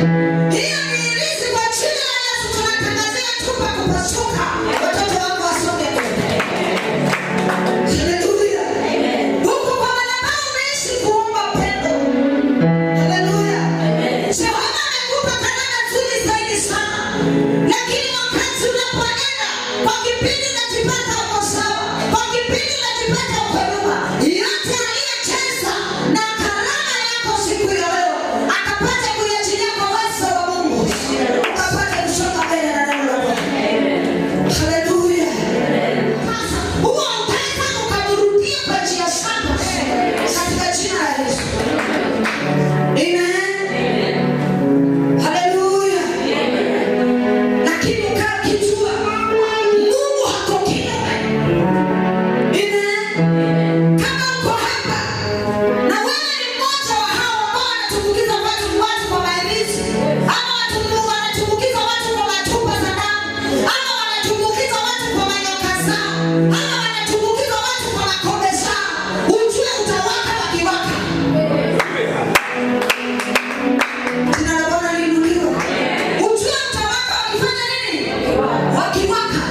Hiyo ni ilizi kwa jina la Yesu tunatangazia tumba kupasuka. Watoto wako wasonge mbele. Haleluya. Huko kwa madhabahu umeishi kuomba upendo. Haleluya. Jehova amekupa karama nzuri zaidi sana. Lakini wakati unapoenda kwa kipindi unajipata uko sawa. Kwa kipindi unajipata uko nyuma. Yote aliyecheza na karama yako siku ya leo akapata kuyachilia kwa uwezo wa Mungu. Ukapata kusonga mbele na neno la Bwana. Haleluya. Sasa huo utaweza ukaburudia kwa njia sana katika jina la Yesu. Amen. Haleluya. Lakini ukakijua Mungu hako kinyume. Amen. Kama uko hapa na wewe ni mmoja wa hao ambao wanatumbukiza watu kwa mailizi, ama wanatumbukiza watu kwa machupa za damu, ama wanatumbukiza watu kwa manyoka zao, ama wanatumbukiza watu kwa makombe zao, ujue utawaka wakiwaka. Jina la Bwana liinuliwe. Ujue utawaka wakifanya nini? Wakiwaka.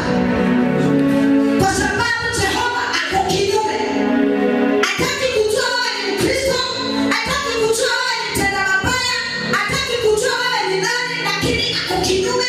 Kwa sababu Jehova ako kinyume. Hataki kujua wewe ni Mkristo, hataki kujua wewe ni mtenda mabaya, hataki kujua wewe ni nani, lakini ako kinyume